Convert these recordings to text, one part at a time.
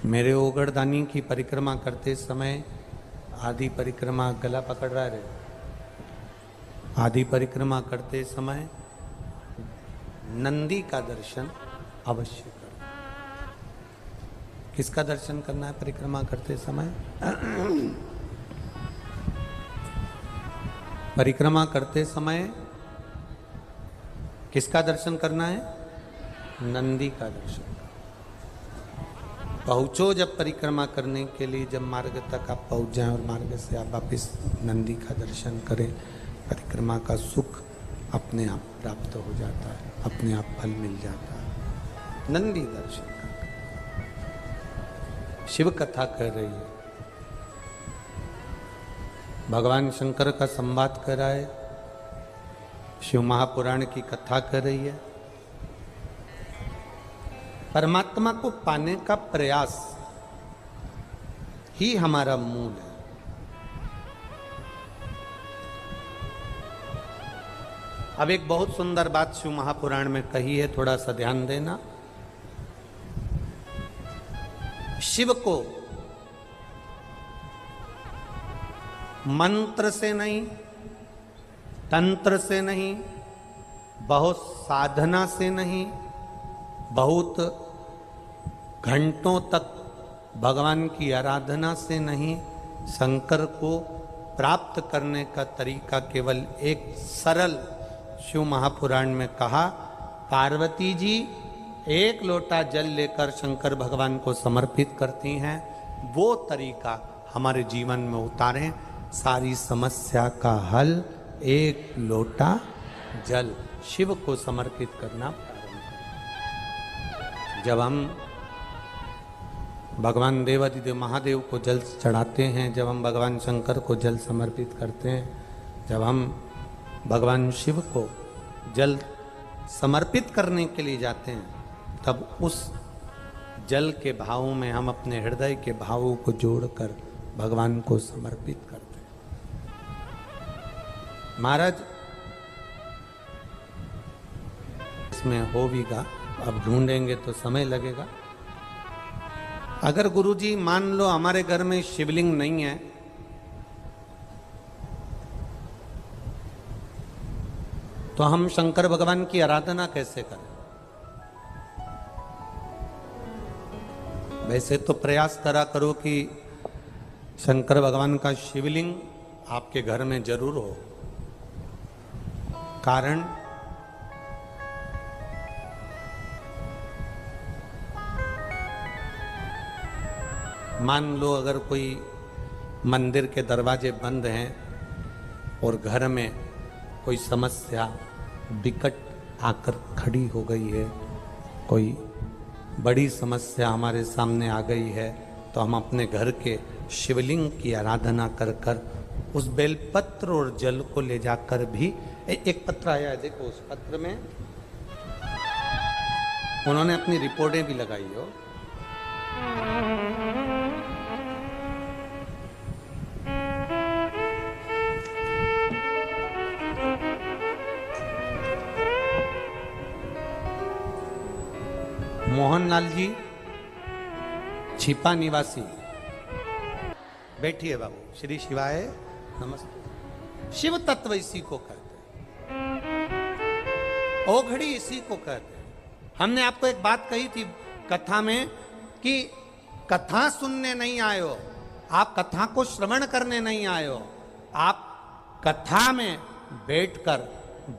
मेरे ओगड़दानी की परिक्रमा करते समय आदि परिक्रमा गला पकड़ रहा है। आदि परिक्रमा करते समय नंदी का दर्शन अवश्य करो। किसका दर्शन करना है परिक्रमा करते समय? परिक्रमा करते समय किसका दर्शन करना है? नंदी का दर्शन। पहुंचो जब परिक्रमा करने के लिए, जब मार्ग तक आप पहुंच जाएं और मार्ग से आप वापिस नंदी का दर्शन करें, परिक्रमा का सुख अपने आप प्राप्त हो जाता है, अपने आप फल मिल जाता है। नंदी दर्शन कर शिव कथा कह रही है, भगवान शंकर का संवाद कर रहा है, शिव महापुराण की कथा कर रही है। परमात्मा को पाने का प्रयास ही हमारा मूल है। अब एक बहुत सुंदर बात शिव महापुराण में कही है, थोड़ा सा ध्यान देना। शिव को मंत्र से नहीं, तंत्र से नहीं, बहुत साधना से नहीं, बहुत घंटों तक भगवान की आराधना से नहीं, शंकर को प्राप्त करने का तरीका केवल एक सरल शिव महापुराण में कहा। पार्वती जी एक लोटा जल लेकर शंकर भगवान को समर्पित करती हैं, वो तरीका हमारे जीवन में उतारें। सारी समस्या का हल एक लोटा जल शिव को समर्पित करना। जब हम भगवान देवादिदेव महादेव को जल चढ़ाते हैं, जब हम भगवान शंकर को जल समर्पित करते हैं, जब हम भगवान शिव को जल समर्पित करने के लिए जाते हैं, तब उस जल के भाव में हम अपने हृदय के भावों को जोड़कर भगवान को समर्पित करते हैं। महाराज इसमें होगा, अब ढूंढेंगे तो समय लगेगा। अगर गुरुजी मान लो हमारे घर में शिवलिंग नहीं है, तो हम शंकर भगवान की आराधना कैसे करें? वैसे तो प्रयास करा करो कि शंकर भगवान का शिवलिंग आपके घर में जरूर हो। कारण मान लो अगर कोई मंदिर के दरवाजे बंद हैं और घर में कोई समस्या विकट आकर खड़ी हो गई है, कोई बड़ी समस्या हमारे सामने आ गई है, तो हम अपने घर के शिवलिंग की आराधना कर कर उस बेलपत्र और जल को ले जाकर भी एक पत्र आया है, देखो उस पत्र में उन्होंने अपनी रिपोर्टें भी लगाई हो। मोहनलाल जी, छिपा निवासी, बैठिए बाबू। श्री शिवाय नमस्ते। शिव तत्व इसी को कहते हैं, ओघड़ी इसी को कहते हैं। हमने आपको एक बात कही थी कथा में कि कथा सुनने नहीं आए हो, आप कथा को श्रवण करने नहीं आए हो, आप कथा में बैठकर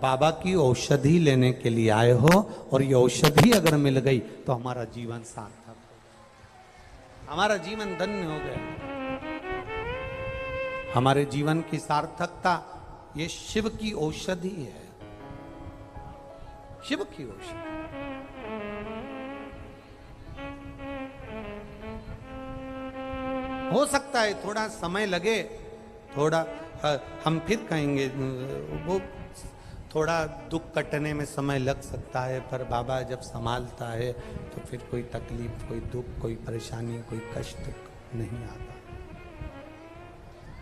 बाबा की औषधि लेने के लिए आए हो। और ये औषधि अगर मिल गई तो हमारा जीवन सार्थक हो, हमारा जीवन धन्य हो गया। हमारे जीवन की सार्थकता ये शिव की औषधि है, शिव की औषधि। हो सकता है थोड़ा समय लगे, थोड़ा हम फिर कहेंगे वो थोड़ा दुख कटने में समय लग सकता है, पर बाबा जब संभालता है तो फिर कोई तकलीफ, कोई दुख, कोई परेशानी, कोई कष्ट नहीं आता।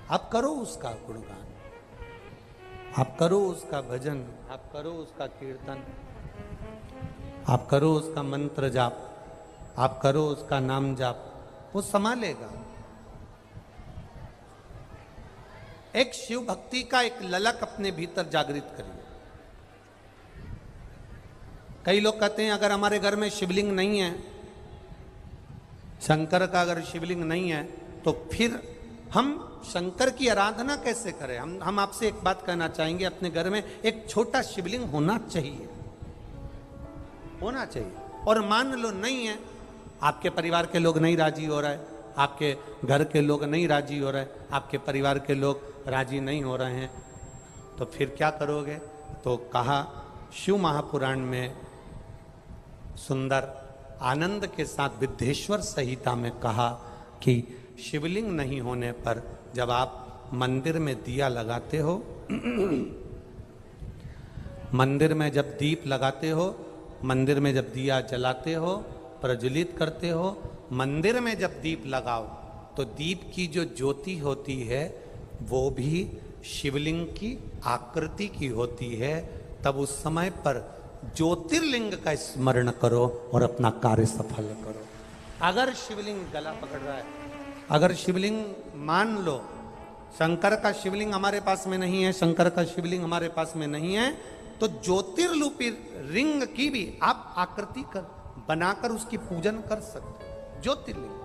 आप करो उसका गुणगान, आप करो उसका भजन, आप करो उसका कीर्तन, आप करो उसका मंत्र जाप, आप करो उसका नाम जाप, वो संभालेगा। एक शिव भक्ति का एक ललक अपने भीतर जागृत करिए। कई लोग कहते हैं अगर हमारे घर में शिवलिंग नहीं है, शंकर का अगर शिवलिंग नहीं है, तो फिर हम शंकर की आराधना कैसे करें। हम आपसे एक बात कहना चाहेंगे, अपने घर में एक छोटा शिवलिंग होना चाहिए, होना चाहिए। और मान लो नहीं है, आपके परिवार के लोग नहीं राजी हो रहे, आपके घर के लोग नहीं राजी हो रहे, आपके परिवार के लोग राजी नहीं हो रहे हैं, तो फिर क्या करोगे। तो कहा शिव महापुराण में सुंदर आनंद के साथ विद्येश्वर संहिता में कहा कि शिवलिंग नहीं होने पर जब आप मंदिर में दिया लगाते हो, मंदिर में जब दीप लगाते हो, मंदिर में जब दिया जलाते हो, प्रज्वलित करते हो, मंदिर में जब दीप लगाओ तो दीप की जो ज्योति होती है वो भी शिवलिंग की आकृति की होती है। तब उस समय पर ज्योतिर्लिंग का स्मरण करो और अपना कार्य सफल करो। अगर शिवलिंग गला पकड़ रहा है, अगर शिवलिंग मान लो शंकर का शिवलिंग हमारे पास में नहीं है, शंकर का शिवलिंग हमारे पास में नहीं है, तो ज्योतिर्लिपि रिंग की भी आप आकृति कर बनाकर उसकी पूजन कर सकते हो। ज्योतिर्लिंग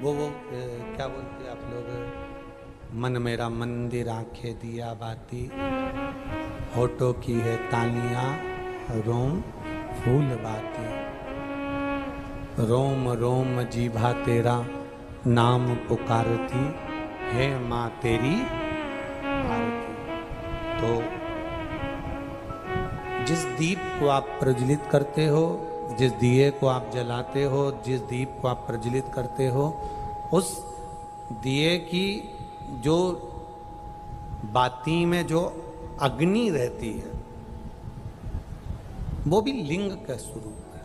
वो क्या बोलते आप लोग, मन मेरा मंदिर आंखें दिया बाती, होठों की है तालियां रोम फूल बाती, रोम रोम जीभा तेरा नाम पुकारती है माँ तेरी आरती। तो जिस दीप को आप प्रज्वलित करते हो, जिस दिए को आप जलाते हो, जिस दीप को आप प्रज्वलित करते हो, उस दिए की जो बाती में जो अग्नि रहती है वो भी लिंग का स्वरूप है,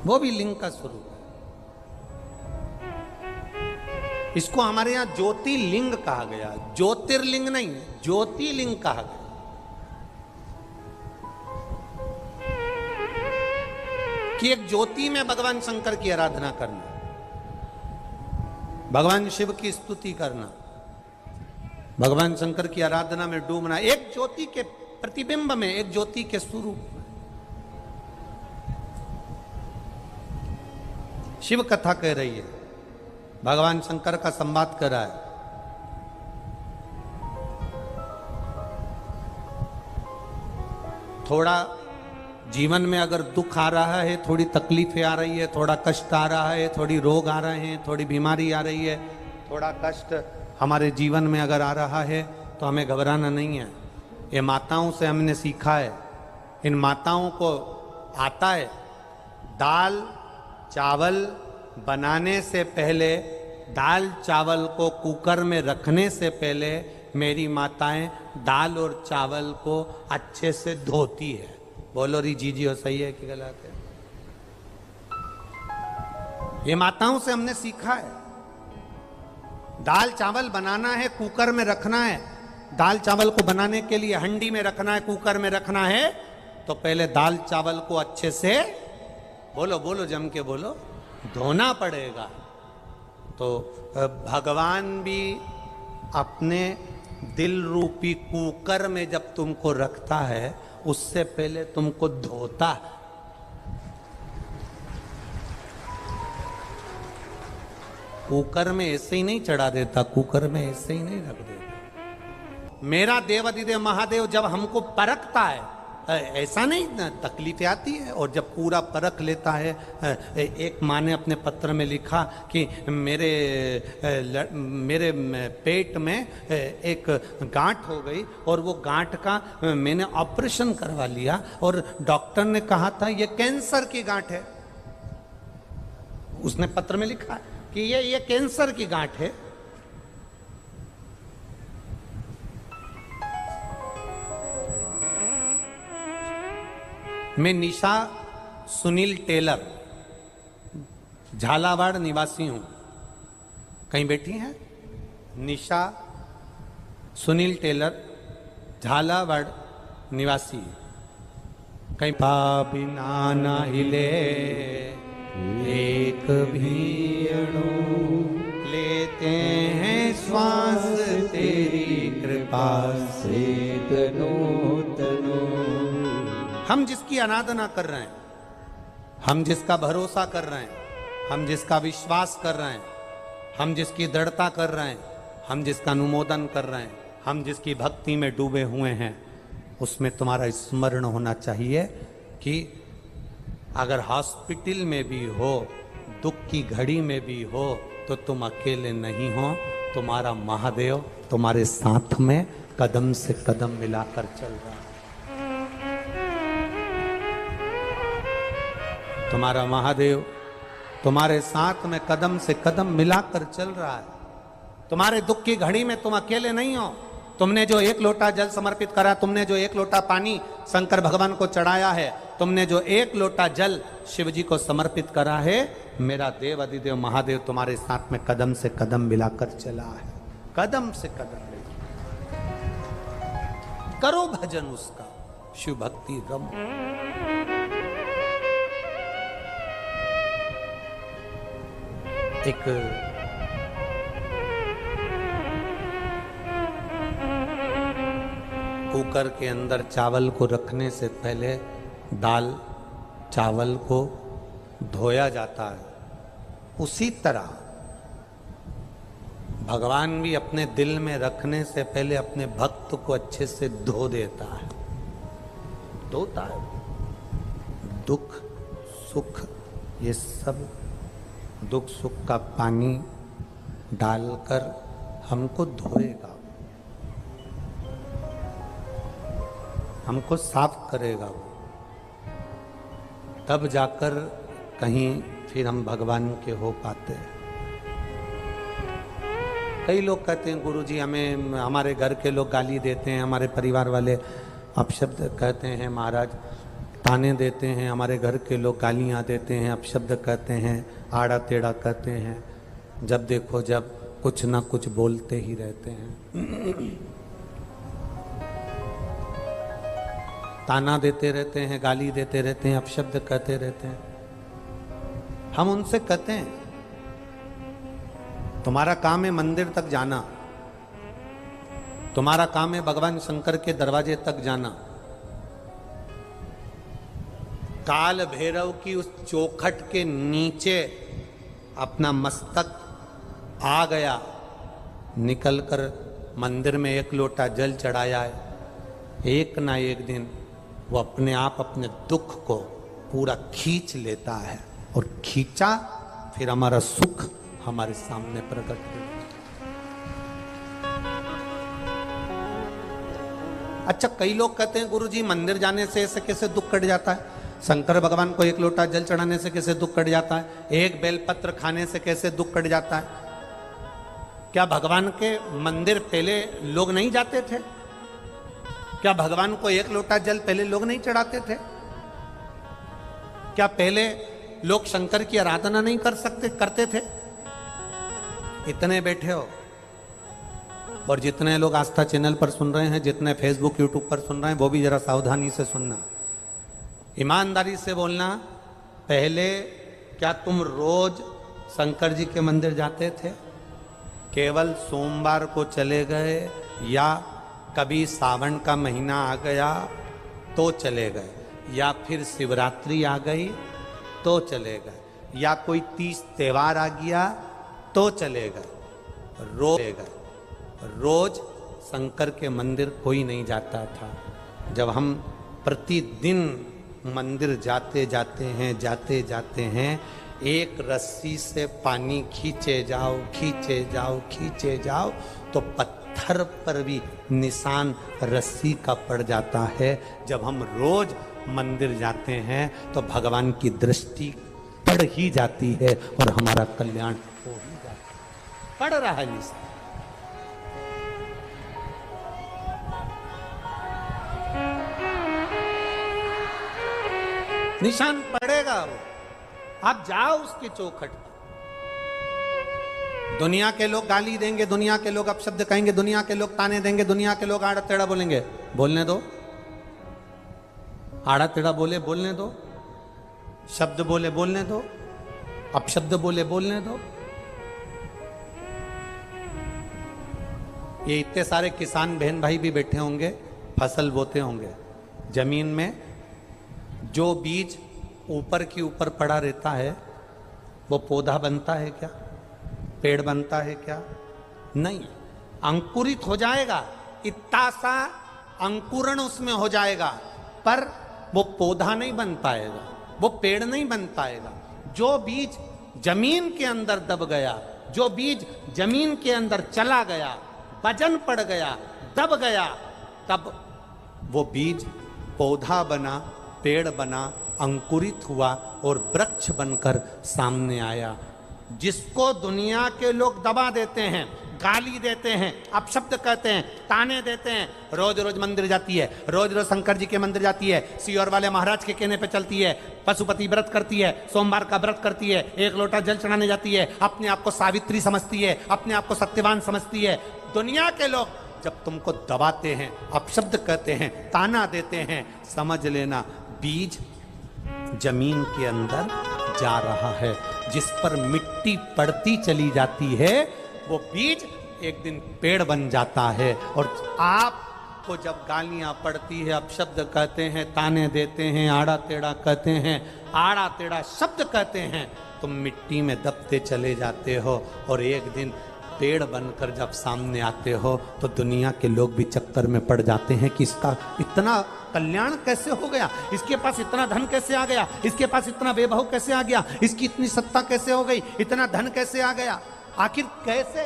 वो भी लिंग का स्वरूप है। इसको हमारे यहां ज्योतिर्लिंग कहा गया, ज्योतिर्लिंग नहीं, ज्योतिर्लिंग कहा गया। कि एक ज्योति में भगवान शंकर की आराधना करना, भगवान शिव की स्तुति करना, भगवान शंकर की आराधना में डूबना, एक ज्योति के प्रतिबिंब में, एक ज्योति के स्वरूप में। शिव कथा कह रही है, भगवान शंकर का संवाद कर रहा है। थोड़ा जीवन में अगर दुख आ रहा है, थोड़ी तकलीफें आ रही है, थोड़ा कष्ट आ रहा है, थोड़ी रोग आ रहे हैं, थोड़ी बीमारी आ रही है, थोड़ा कष्ट हमारे जीवन में अगर आ रहा है, तो हमें घबराना नहीं है। ये माताओं से हमने सीखा है, इन माताओं को आता है दाल चावल बनाने से पहले, दाल चावल को कुकर में रखने से पहले मेरी माताएं दाल और चावल को अच्छे से धोती है। बोलो री जी हो, सही है कि गलत है? ये माताओं से हमने सीखा है। दाल चावल बनाना है, कुकर में रखना है। दाल चावल को बनाने के लिए हंडी में रखना है, कुकर में रखना है, तो पहले दाल चावल को अच्छे से, बोलो बोलो जम के बोलो, धोना पड़ेगा। तो भगवान भी अपने दिल रूपी कुकर में जब तुमको रखता है, उससे पहले तुमको धोता है। कुकर में ऐसे ही नहीं चढ़ा देता, कुकर में ऐसे ही नहीं रख देता। मेरा देव अधिदेव महादेव जब हमको परखता है, ऐसा नहीं, तकलीफें आती है, और जब पूरा परख लेता है। एक माँ ने अपने पत्र में लिखा कि मेरे पेट में एक गांठ हो गई और वो गांठ का मैंने ऑपरेशन करवा लिया, और डॉक्टर ने कहा था ये कैंसर की गांठ है। उसने पत्र में लिखा कि ये कैंसर की गांठ है। मैं निशा सुनील टेलर, झालावाड़ निवासी हूं। कहीं बैठी हैं निशा सुनील टेलर झालावाड़ निवासी। कहीं बिना ना हिले एक भी अणु, लेते हैं श्वास तेरी कृपा से तनो तनो। हम जिसकी आराधना कर रहे हैं, हम जिसका भरोसा कर रहे हैं, हम जिसका विश्वास कर रहे हैं, हम जिसकी दृढ़ता कर रहे हैं, हम जिसका अनुमोदन कर रहे हैं, हम जिसकी भक्ति में डूबे हुए हैं, उसमें तुम्हारा स्मरण होना चाहिए कि अगर हॉस्पिटल में भी हो, दुख की घड़ी में भी हो, तो तुम अकेले नहीं हो। तुम्हारा महादेव तुम्हारे साथ में कदम से कदम मिलाकर चल रहा है। तुम्हारा महादेव तुम्हारे साथ में कदम से कदम मिलाकर चल रहा है। तुम्हारे दुख की घड़ी में तुम अकेले नहीं हो। तुमने जो एक लोटा जल समर्पित करा, तुमने जो एक लोटा पानी शंकर भगवान को चढ़ाया है, तुमने जो एक लोटा जल शिव जी को समर्पित करा है, मेरा देव अधिदेव महादेव तुम्हारे साथ में कदम से कदम मिलाकर चला है। कदम से कदम मिला, करो भजन उसका, शिव भक्ति रम। एक कुकर के अंदर चावल को रखने से पहले दाल चावल को धोया जाता है, उसी तरह भगवान भी अपने दिल में रखने से पहले अपने भक्त को अच्छे से धो देता है, धोता है। दुख सुख ये सब दुख सुख का पानी डालकर हमको धोएगा, हमको साफ करेगा वो, तब जाकर कहीं फिर हम भगवान के हो पाते हैं। कई लोग कहते हैं गुरुजी हमें, हमारे घर के लोग गाली देते हैं, हमारे परिवार वाले अपशब्द कहते हैं, महाराज ताने देते हैं, हमारे घर के लोग गालियां देते हैं, अपशब्द कहते हैं, आड़ा टेढ़ा कहते हैं, जब देखो जब कुछ ना कुछ बोलते ही रहते हैं, ताना देते रहते हैं, गाली देते रहते हैं, अपशब्द कहते रहते हैं। हम उनसे कहते हैं तुम्हारा काम है मंदिर तक जाना, तुम्हारा काम है भगवान शंकर के दरवाजे तक जाना। काल भैरव की उस चौखट के नीचे अपना मस्तक आ गया, निकलकर मंदिर में एक लोटा जल चढ़ाया है, एक ना एक दिन वो अपने आप अपने दुख को पूरा खींच लेता है, और खींचा फिर हमारा सुख हमारे सामने प्रकट हो। अच्छा, कई लोग कहते हैं गुरुजी मंदिर जाने से ऐसे कैसे दुख कट जाता है, शंकर भगवान को एक लोटा जल चढ़ाने से कैसे दुख कट जाता है, एक बेलपत्र खाने से कैसे दुख कट जाता है। क्या भगवान के मंदिर पहले लोग नहीं जाते थे? क्या भगवान को एक लोटा जल पहले लोग नहीं चढ़ाते थे? क्या पहले लोग शंकर की आराधना नहीं करते थे? इतने बैठे हो और जितने लोग आस्था चैनल पर सुन रहे हैं, जितने फेसबुक यूट्यूब पर सुन रहे हैं, वो भी जरा सावधानी से सुनना, ईमानदारी से बोलना। पहले क्या तुम रोज शंकर जी के मंदिर जाते थे? केवल सोमवार को चले गए, या कभी सावन का महीना आ गया तो चले गए, या फिर शिवरात्रि आ गई तो चले गए, या कोई तीज त्योहार आ गया तो चले गए। रोज शंकर के मंदिर कोई नहीं जाता था। जब हम प्रतिदिन मंदिर जाते जाते हैं, एक रस्सी से पानी खींचे जाओ तो पत्थर पर भी निशान रस्सी का पड़ जाता है। जब हम रोज मंदिर जाते हैं तो भगवान की दृष्टि पड़ ही जाती है और हमारा कल्याण हो ही जाता है। पड़ रहा है निशान। निशान पड़ेगा वो, आप जाओ उसके चौखट पर। दुनिया के लोग गाली देंगे, दुनिया के लोग अपशब्द कहेंगे, दुनिया के लोग ताने देंगे, दुनिया के लोग आड़ा टेढ़ा बोलेंगे, बोलने दो। आड़ा टेढ़ा बोले बोलने दो, शब्द बोले बोलने दो, अपशब्द बोले बोलने दो। ये इतने सारे किसान बहन भाई भी बैठे होंगे, फसल बोते होंगे, जमीन में जो बीज ऊपर की ऊपर पड़ा रहता है वो पौधा बनता है क्या? पेड़ बनता है क्या? नहीं, अंकुरित हो जाएगा, इतना सा अंकुरण उसमें हो जाएगा, पर वो पौधा नहीं बन पाएगा, वो पेड़ नहीं बन पाएगा। जो बीज जमीन के अंदर दब गया, जो बीज जमीन के अंदर चला गया, वजन पड़ गया, दब गया, तब वो बीज पौधा बना, पेड़ बना, अंकुरित हुआ और वृक्ष बनकर सामने आया। जिसको दुनिया के लोग दबा देते हैं, गाली देते हैं, अपशब्द कहते हैं, ताने देते हैं, रोज रोज मंदिर जाती है, रोज रोज शंकर जी के मंदिर जाती है, सीहोर वाले महाराज के कहने पे चलती है, पशुपति व्रत करती है, सोमवार का व्रत करती है, एक लोटा जल चढ़ाने जाती है, अपने आप को सावित्री समझती है, अपने आप को सत्यवान समझती है। दुनिया के लोग जब तुमको दबाते हैं, अपशब्द कहते हैं, ताना देते हैं, समझ लेना बीज जमीन के अंदर जा रहा है। जिस पर मिट्टी पड़ती चली जाती है वो बीज एक दिन पेड़ बन जाता है। और आपको जब गालियां पड़ती है, अपशब्द कहते हैं, ताने देते हैं, आड़ा टेढ़ा कहते हैं, आड़ा टेढ़ा शब्द कहते हैं, तुम मिट्टी में दबते चले जाते हो और एक दिन पेड़ बनकर जब सामने आते हो तो दुनिया के लोग भी चक्कर में पड़ जाते हैं कि इसका इतना कल्याण कैसे हो गया, इसके पास इतना धन कैसे आ गया, इसके पास इतना वैभव कैसे आ गया, इसकी इतनी सत्ता कैसे हो गई, इतना धन कैसे आ गया, आखिर कैसे?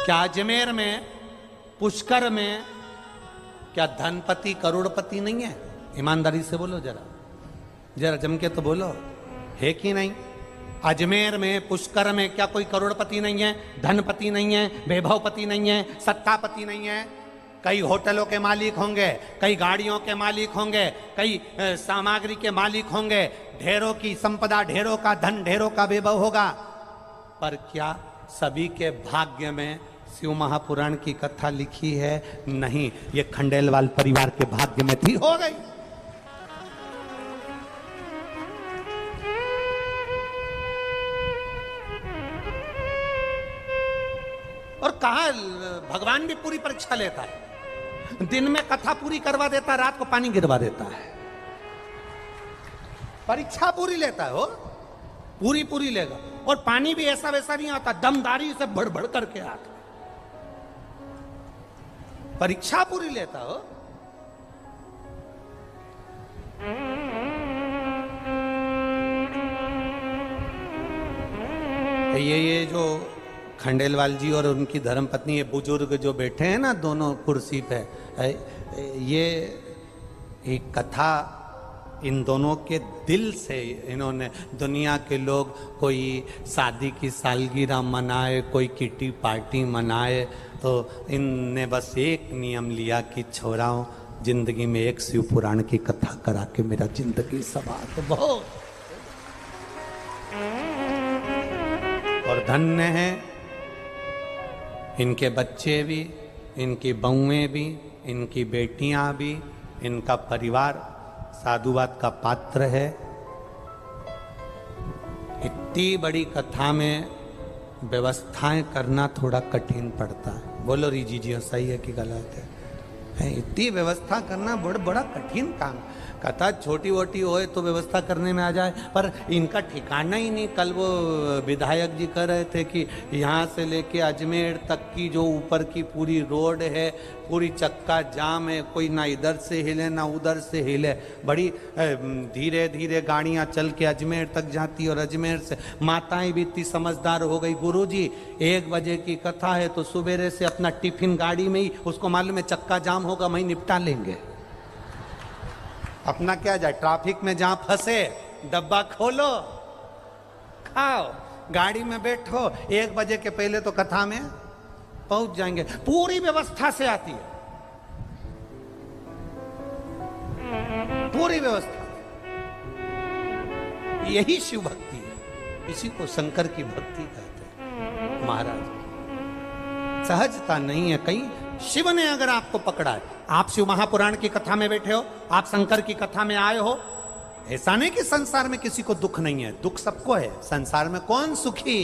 क्या अजमेर में, पुष्कर में क्या धनपति करोड़पति नहीं है? ईमानदारी से बोलो, जरा जरा जम के तो बोलो, है कि नहीं? अजमेर में, पुष्कर में क्या कोई करोड़पति नहीं है, धनपति नहीं है, वैभवपति नहीं है, सत्तापति नहीं है? कई होटलों के मालिक होंगे, कई गाड़ियों के मालिक होंगे, कई सामग्री के मालिक होंगे, ढेरों की संपदा, ढेरों का धन, ढेरों का वैभव होगा, पर क्या सभी के भाग्य में शिव महापुराण की कथा लिखी है? नहीं, ये खंडेलवाल परिवार के भाग्य में थी, हो गई। और कहा भगवान भी पूरी परीक्षा लेता है, दिन में कथा पूरी करवा देता है, रात को पानी गिरवा देता है, परीक्षा पूरी लेता है, हो पूरी पूरी लेगा। और पानी भी ऐसा वैसा नहीं आता, दमदारी से बढ़ बढ़ करके आता, परीक्षा पूरी लेता हो। ये जो खंडेलवाल जी और उनकी धर्मपत्नी, ये बुजुर्ग जो बैठे हैं ना दोनों कुर्सी पे, ये एक कथा इन दोनों के दिल से इन्होंने, दुनिया के लोग कोई शादी की सालगिरह मनाए, कोई किटी पार्टी मनाए, तो इनने बस एक नियम लिया कि छोराओं, जिंदगी में एक शिव पुराण की कथा करा के मेरा जिंदगी सवार तो बहुत। और धन्य है इनके बच्चे भी, इनकी बहुएं भी, इनकी बेटियां भी, इनका परिवार साधुवाद का पात्र है। इतनी बड़ी कथा में व्यवस्थाएं करना थोड़ा कठिन पड़ता है। बोलो रीजी जी, सही है कि गलत है? इतनी व्यवस्था करना बड़ा कठिन काम। कथा छोटी वोटी होए तो व्यवस्था करने में आ जाए, पर इनका ठिकाना ही नहीं। कल वो विधायक जी कह रहे थे कि यहाँ से लेके अजमेर तक की जो ऊपर की पूरी रोड है, पूरी चक्का जाम है, कोई ना इधर से हिले ना उधर से हिले, बड़ी धीरे धीरे गाड़ियाँ चल के अजमेर तक जाती, और अजमेर से माताएं भी इतनी समझदार हो गई। गुरुजी 1 बजे की कथा है तो सुबेरे से अपना टिफिन गाड़ी में ही, उसको मालूम है चक्का जाम होगा, वहीं निपटा लेंगे। अपना क्या जाए, ट्रैफिक में जहां फंसे डब्बा खोलो, खाओ, गाड़ी में बैठो, 1 बजे के पहले तो कथा में पहुंच जाएंगे। पूरी व्यवस्था से आती है, पूरी व्यवस्था। यही शिव भक्ति है। इसी को शंकर की भक्ति कहते हैं महाराज। सहजता नहीं है। कहीं शिव ने अगर आपको पकड़ा है, आप शिव महापुराण की कथा में बैठे हो, आप शंकर की कथा में आए हो, ऐसा नहीं कि संसार में किसी को दुख नहीं है, दुख सबको है। संसार में कौन सुखी?